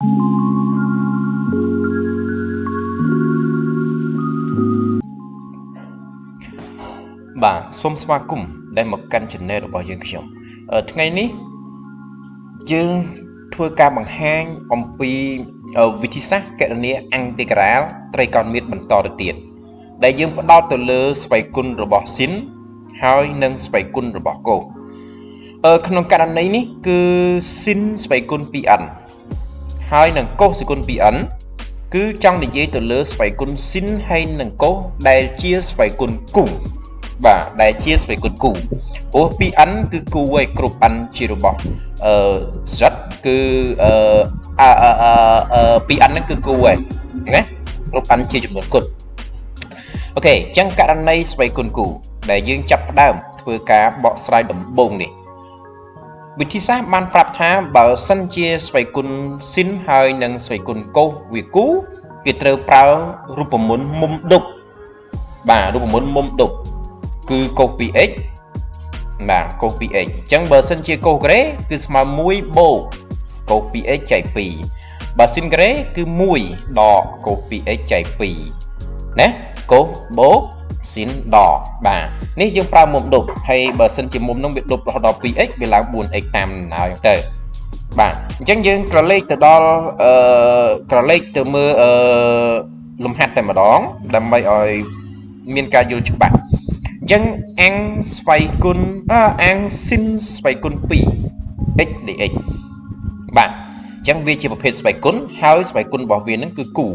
Bà xôm xóa cùng đây một căn channel của dương khiêm ởថ្ងៃនេះយើងធ្វើការបង្ហាញអំពីវិធីសាស្ត្រកណនាអង្គតិក្រាលត្រីកោណមីតបន្តទៅទៀតដែលយើងផ្ដោតទៅលើស្វ័យគុណរបស់ស៊ីនហើយនិងស្វ័យគុណរបស់កូក្នុងករណីនេះគឺស៊ីនស្វ័យគុណ 2n ហើយនឹងកូស្វ័យគុណ 2n គឺចង់និយាយទៅលើស្វ័យគុណស៊ីនហើយនឹងកូដែលជាស្វ័យគុណគូបាទដែលជាស្វ័យគុណគូព្រោះ 2n គឺគូឯគ្រប់ n ជារបស់Z គឺ2n ហ្នឹងគឺគូឯណាគ្រប់ n ជាចំនួនគុណអូខេអញ្ចឹងករណីស្វ័យគុណគូដែលយើងចាប់ផ្ដើមធ្វើការបកស្រាយដំបូងនេះវិធីសាស្ត្របានប្រាប់ថាបើសិនជាស្វ័យគុណស៊ីនហើយនិងស្វ័យគុណកូវាគូគេត្រូវប្រើរូបមន្តមុំដប់បាទរូបមន្តមុំដប់គឺកូ 2x បាទកូ 2x អញ្ចឹងបើសិនជាកូការ៉េគឺស្មើ1បូកកូ 2x ចែក2បើស៊ីនការ៉េគឺ1ដកកូ 2x ចែក2ណាកូបូកស៊ីនដកបាទនេះយើងប្រើមុំដប់ហើយបើសិនជាមុំនោះវាដប់រហូតដល់ 2x វាឡើង 4x តាមដំណើរទៅបាទអញ្ចឹងយើងក្រឡេកទៅដល់ក្រឡេកទៅមើលលំហាត់តែម្ដងដើម្បីឲ្យមានការយល់ច្បាស់អញ្ចឹងអង្គស្វ័យគុណអង្គស៊ីនស្វ័យគុណ 2x dx បាទអញ្ចឹងវាជាប្រភេទស្វ័យគុណហើយស្វ័យគុណរបស់វានឹងគឺគូ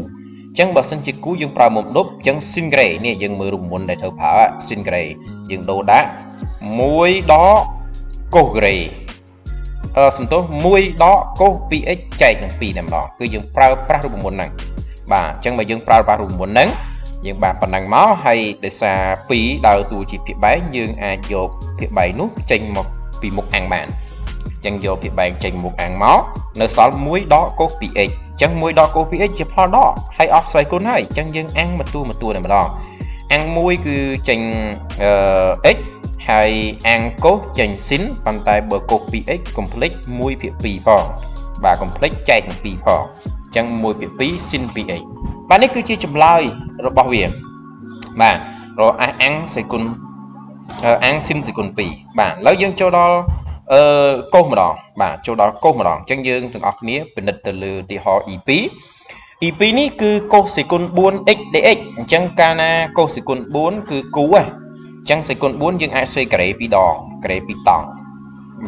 អញ្ចឹងបើសិនជាគូយើងប្រើមុំដប់អញ្ចឹងស៊ីនការ៉េនេះយើងមើលរូបមន្តដែលត្រូវប្រើស៊ីនការ៉េយើងដូរដាក់1ដកកូសការ៉េសំទោស1ដកកូស 2x ចែកនឹង2តែម្ដងគឺយើងប្រើប្រាស់រូបមន្តហ្នឹងបាទអញ្ចឹងបើយើងប្រើប្រាស់រូបមន្តហ្នឹងយើងបានប៉ុណ្ណឹងមកហើយដោយសារ2ដើរតួជាភាគបែងយើងអាចយកភាគបែងនោះចេញមកពីមុខអង្គបានអញ្ចឹងយកភាគបែងចេញមុខអង្គមកនៅសល់1ដកកូស 2x អញ្ចឹង1ដកកូស 2x ជាផលដកហើយអស់ស្វ័យគុណហើយអញ្ចឹងយើងអង្គមកតួតែម្ដងអង្គ1គឺចេញx ហើយអង្គកូសចេញស៊ីនប៉ុន្តែបើកូស 2x កុំភ្លេច1ភាគ2ផងបាទកុំភ្លេចចែកនឹង2ផងអញ្ចឹង1ភាគ2ស៊ីន 2x បាទនេះគឺជាចម្លើយរបស់វាបាទរកអង្គសេគុណអង្គស៊ីនសេគុណ2បាទឥឡូវយើងចូលដល់កូសម្ដងបាទចូលដល់កូសម្ដងអញ្ចឹងយើងទាំងអស់គ្នាពិនិត្យទៅលើឧទាហរណ៍ E2 E2 នេះគឺកូសេគុណ 4x dx អញ្ចឹងកាលណាកូសេគុណ 4 គឺគូហ៎អញ្ចឹងសេគុណ 4 យើងអាចសេការ៉េ2ដងការ៉េ2តង់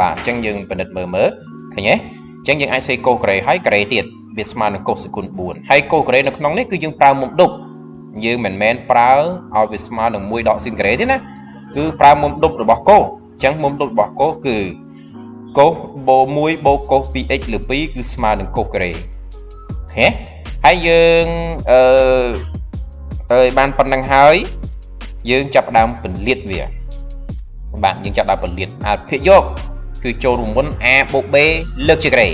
បាទអញ្ចឹងយើងពិនិត្យមើលឃើញទេអញ្ចឹងយើងអាចសេកូការ៉េហើយការ៉េទៀតវាស្មើនឹងកូសេគុណ 4 ហើយកូការ៉េនៅក្នុងនេះគឺយើងប្រើមុំដប់យើងមិនមែនប្រើឲ្យវាស្មើនឹង1ដកស៊ីនការ៉េទេណាគឺប្រើមុំដប់របស់កូអញ្ចឹងមុំដប់របស់កូគឺកូបូ1បូកកូ 2x លើ2គឺស្មើនឹងកូការ៉េអូខេហើយយើងបានប៉ុណ្្នឹងហើយយើងចាប់ផ្ដើមពន្លាតវាបាទយើងចាប់ដើមពន្លាតភាគយកគឺចូលរួមមុន a បូក b លើកជាការ៉េ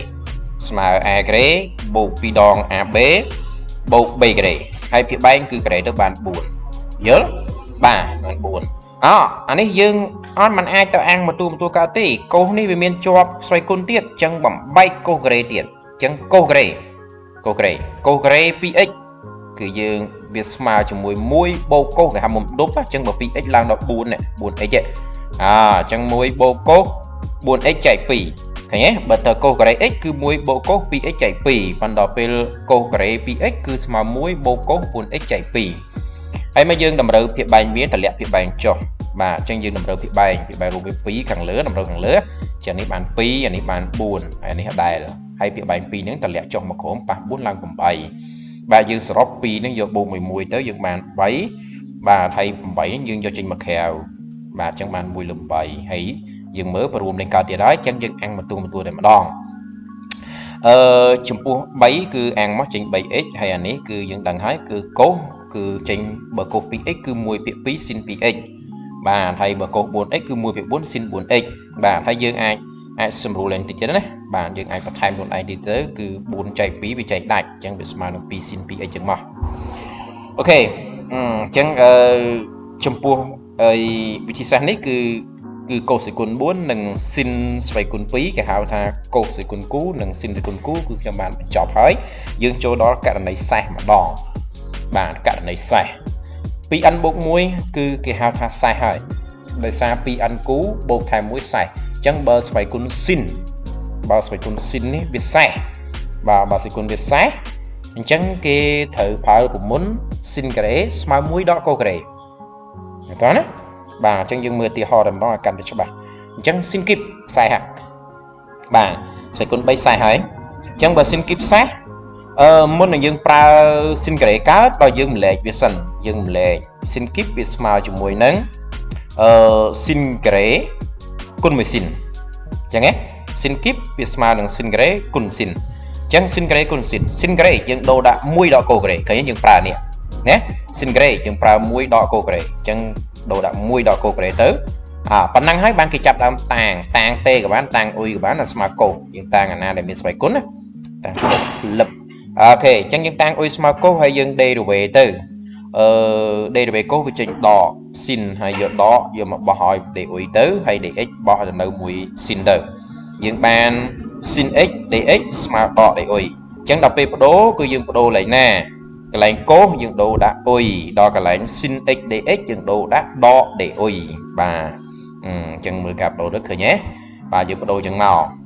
ស្មើ a ការ៉េបូក2ដង ab បូក b ការ៉េហើយភាគបែងគឺការ៉េទៅបាន4យល់បាទបាន4អានេះយើងអត់មិនអាចទៅអាំងមកតួកើតទេកូសនេះវាមានជាប់ស្វ័យគុណទៀតអញ្ចឹងបំបែកកូសការ៉េទៀតអញ្ចឹងកូសការ៉េ 2x គឺយើងវាស្មើជាមួយ1បូកកូសគេហៅមុំដប់អញ្ចឹងបើ 2x ឡើងដល់ 4x អញ្ចឹង1បូកកូស 4x ចែក2ឃើញទេបើតើកូសការ៉េ x គឺ1បូកកូស 2x ចែក2ប៉ុន្តែពេលកូសការ៉េ 2x គឺស្មើ1បូកកូស 4x ចែក2ហើយមកយើងតម្រូវភាគបែងវាតម្លាក់ភាគបែងចុះបាទអញ្ចឹងយើងតម្រូវភាគបែងរួមវា2ខាងលើតម្រូវខាងលើចានេះបាន2អានេះបាន4ហើយនេះអត់ដែរហើយភាគបែង2ហ្នឹងតម្លាក់ចុះមកក្រោមប៉ះ4ឡើង8បាទយើងសរុប2ហ្នឹងយកបូកមួយទៅយើងបាន3បាទហើយ8ហ្នឹងយើងយកចេញមកក្រៅបាទអញ្ចឹងបាន1លើ8ហើយយើងមើលបរួមលេខកើតទៀតហើយអញ្ចឹងយើងអាំងបន្ទូតែម្ដងចំពោះ3គឺអាំងមកចេញ 3x ហើយអានេះគឺយើងដឹងហើយគឺកូសគឺចេញបើកូស 2x គឺ1ភាគ2ស៊ីន 2x បាទហើយបើកូស 4x គឺ1ភាគ4ស៊ីន 4x បាទហើយយើងអាចសម្រួលឡើងតិចទៀតណាបាទយើងអាចបន្ថែមខ្លួនឯងតិចទៅគឺ4ចែក2វាចែកដាច់អញ្ចឹងវាស្មើនឹង2ស៊ីន 2x ចឹងមកអូខេអញ្ចឹងចំពោះវិធីសាស្ត្រនេះគឺ គឺកូសគុណ4និងស៊ីនស្វ័យគុណ2គេហៅថាកូសគុណគូនិងស៊ីនគុណគូគឺខ្ញុំបានបញ្ចប់ហើយយើងចូលដល់ករណីសេសម្ដងបាទករណីសេស 2n បូក 1 គឺគេហៅថាសេសហើយដោយសារ 2n គូបូកថែម1សេសអញ្ចឹងបើស្វ័យគុណស៊ីនបើស្វ័យគុណស៊ីននេះវាសេសបាទបើស្វ័យគុណវាសេសអញ្ចឹងគេត្រូវប្រើប្រមុនស៊ីនការ៉េស្មើ1ដកកូការ៉េឃើញតើណាបាទអញ្ចឹងយើងមើលឧទាហរណ៍តែម្ដងឲ្យកាន់តែច្បាស់អញ្ចឹងស៊ីនគីបសេសបាទស្វ័យគុណ3សេសហើយអញ្ចឹងបើស៊ីនគីបសេសមុននឹងយើងប្រើស៊ីនការ៉េកើតដល់យើងម្លែកវាសិនយើងម្លែកស៊ីនគីបវាស្មើជាមួយនឹងស៊ីនការ៉េគុណ1ស៊ីនអញ្ចឹងណាស៊ីនគីបវាស្មើនឹងស៊ីនការ៉េគុណស៊ីនអញ្ចឹងស៊ីនការ៉េគុណស៊ីនស៊ីនការ៉េយើងដូរដាក់1ដកកូការ៉េឃើញយើងប្រើនេះណាស៊ីនការ៉េយើងប្រើ1ដកកូការ៉េអញ្ចឹងដូរដាក់1ដកកូការ៉េទៅប៉ុណ្ណឹងហើយបានគេចាប់ដើមតាងទេក៏បានតាងអ៊ុយក៏បានស្មើកូយើងតាងអាណាដែលមានស្វ័យគុណណាតាងលឹបអូខេអញ្ចឹងយើងតាំងអ៊ុយស្មើកូសហើយយើង derivative ទៅderivative កូសវាចេញដកស៊ីនហើយយកដកយកមកបោះឲ្យ d អ៊ុយទៅហើយ dx បោះទៅនៅមួយស៊ីនទៅយើងបានស៊ីន x dx ស្មើដក d អ៊ុយអញ្ចឹងដល់ពេលបដូរគឺយើងបដូរកន្លែងណាកន្លែងកូសយើងដូរដាក់អ៊ុយដល់កន្លែងស៊ីន x dx យើងដូរដាក់ដក d អ៊ុយបាទអញ្ចឹងមើលការបដូរទៅឃើញទេបាទយើងបដូរអញ្ចឹងមក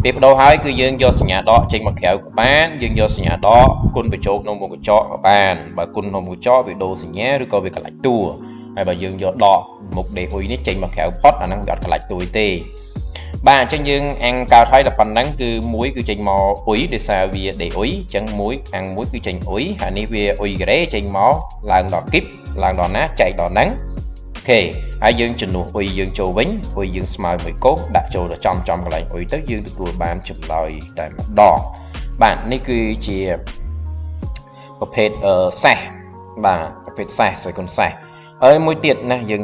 ពេលបដូរហើយគឺយើងយកសញ្ញាដកចេញមកក្រៅក៏បានយើងយកសញ្ញាដកគុណបញ្ចូលក្នុងមុខកញ្ចក់ក៏បានបើគុណក្នុងមុខកញ្ចក់វាដូរសញ្ញាឬក៏វាកន្លិចតួហើយបើយើងយកដកមុខ d អ៊ុយនេះចេញមកក្រៅផុតអាហ្នឹងវាអត់កន្លិចតួទេបាទអញ្ចឹងយើងអាំងកើតហើយដល់ប៉ុណ្ណឹងគឺ1គឺចេញមកអ៊ុយដោយសារវា d អ៊ុយអញ្ចឹង1អាំង1គឺចេញអ៊ុយហើយនេះវាអ៊ុយការ៉េចេញមកឡើងដល់គីបឡើងដល់ណាចែកដល់ហ្នឹងអូខេហើយយើងជំនួសអ៊ុយយើងចូលវិញអ៊ុយយើងស្មើមួយកូសដាក់ចូលដល់ចំកន្លែងអ៊ុយទៅយើងទទួលបានចម្លើយតែម្ដងបាទនេះគឺជាប្រភេទសេសបាទប្រភេទសេសស្វ័យគុណសេសហើយមួយទៀតណាយើ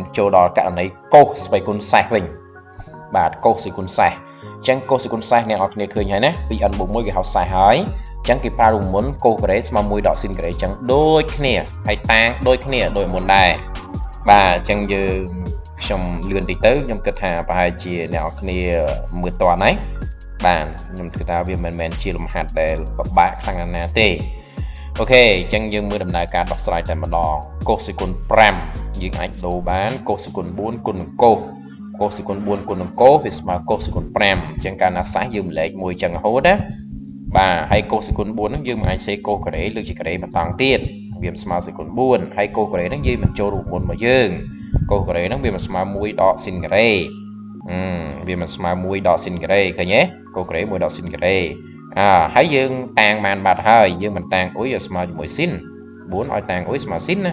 ងចូលដល់ករណីកូសស្វ័យគុណសេសវិញបាទកូសស្វ័យគុណសេសអញ្ចឹងកូសស្វ័យគុណសេសអ្នកនរគ្នាឃើញហើយណា 2n បូក 1 គេហៅសេសហើយអញ្ចឹងគេប្រើរូបមន្តកូការ៉េស្មើ1ដកស៊ីនការ៉េអញ្ចឹងដូចគ្នាហើយតាំងដូចគ្នាដូចមុនដែរបាទអញ្ចឹងយើងខ្ញុំលឿនតិចទៅខ្ញុំគិតថាប្រហែលជាអ្នកនរគ្នាមើលតន់ហើយបាទខ្ញុំគិតថាវាមិនមែនជាលំហាត់ដែលពិបាកខ្លាំងណាស់ទេអូខេអញ្ចឹងយើងមើលដំណើរការដោះស្រាយតែម្ដងកូសគុណ5យើងអាចដូរបានកូសគុណ4គុណនឹងកូសកូសគុណ4គុណនឹងកូសវាស្មើកូសគុណ5អញ្ចឹងកាលណាសាសយើងម្លែកមួយអញ្ចឹងរហូតណាបាទហើយកូសគុណ4ហ្នឹងយើងមិនអាចសេកូការ៉េលើកជាការ៉េបន្តទៀតវាស្មើសេគុណ4ហើយកូការ៉េហ្នឹងយើងបញ្ចូលរូបមន្តមកយើងកូការ៉េហ្នឹងវាមិនស្មើ1ដកស៊ីនការ៉េវាមិនស្មើ1ដកស៊ីនការ៉េឃើញទេកូការ៉េ1ដកស៊ីនការ៉េហើយយើងតាំងបានបាត់ហើយយើងមិនតាំងអ៊ុយឲ្យស្មើជាមួយស៊ីន4ឲ្យតាំងអ៊ុយស្មើស៊ីនណា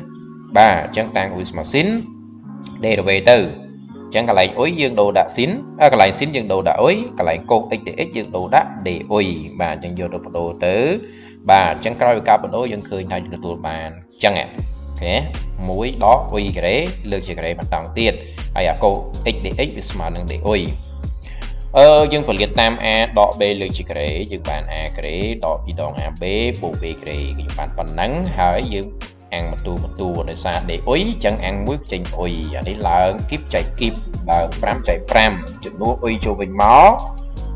បាទអញ្ចឹងតាំងអ៊ុយស្មើស៊ីន derivative ទៅអញ្ចឹងកន្លែងអ៊ុយយើងដូរដាក់ស៊ីនកន្លែងស៊ីនយើងដូរដាក់អ៊ុយកន្លែងកូស x dx យើងដូរដាក់ d អ៊ុយបាទអញ្ចឹងយកទៅបដូរទៅបាទអញ្ចឹងក្រោយពីការបដូរយើងឃើញថាទទួលបានអញ្ចឹងអូខេ1ដកអ៊ុយការ៉េលើកជាការ៉េបន្តទៀតហើយអាកូស x dx វាស្មើនឹង d អ៊ុយយើងពលិតតាម a ដក b លើកជាការ៉េយើងបាន a ការ៉េដក2ដង ab បូក b ការ៉េយើងបានប៉ុណ្ណឹងហើយយើងអាំងបន្ទូដោយសារ d អ៊ុយអញ្ចឹងអាំង1ចេញអ៊ុយអានេះឡើងគីបចែកគីបឡើង5ចែក5ចំនួនអ៊ុយចូលវិញមក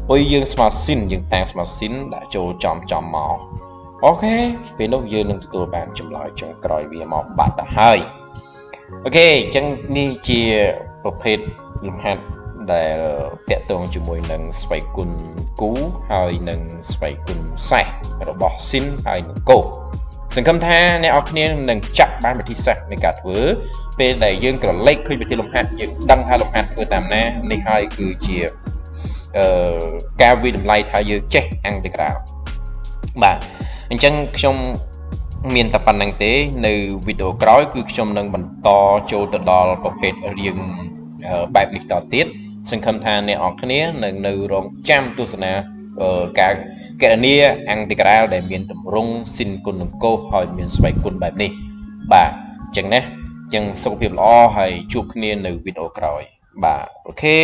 អ៊ុយយើងស្មើស៊ីនយើងតាំងស្មើស៊ីនដាក់ចូលចំមកអូខេពេលនោះយើងនឹងទទួលបានចម្លើយចុងក្រោយវាមកបាត់ទៅហើយអូខេអញ្ចឹងនេះជាប្រភេទលំហាត់ដែលតាក់ទងជាមួយនឹងស្វ័យគុណគូហើយនឹងស្វ័យគុណសេសរបស់ស៊ីនហើយនឹងកូសង្ឃឹមថាអ្នកនរគ្នានឹងចាប់បានវិធីសាស្ត្រនៃការធ្វើពេលដែលយើងក្រឡេកឃើញវិធីលំហាត់យើងដឹងថាលំហាត់ធ្វើតាមណានេះហើយគឺជាការវិតម្លៃថាយើងចេះអង់គ្លេសបាទអញ្ចឹងខ្ញុំមានតែប៉ុណ្្នឹងទេនៅវីដេអូក្រោយគឺខ្ញុំនឹងបន្តចូលទៅដល់ប្រភេទរៀងបែបនេះតទៀតសង្ឃឹមថាអ្នកនរគ្នានឹងនៅរងចាំទស្សនាការគណនាអង់គ្លេសដែលមានតម្រង់ស៊ីនគុណនឹងកូសហើយមានស្វ័យគុណបែបនេះបាទអញ្ចឹងណាអញ្ចឹងសុខភាពល្អហើយជួបគ្នានៅវីដេអូក្រោយបាទអូខេ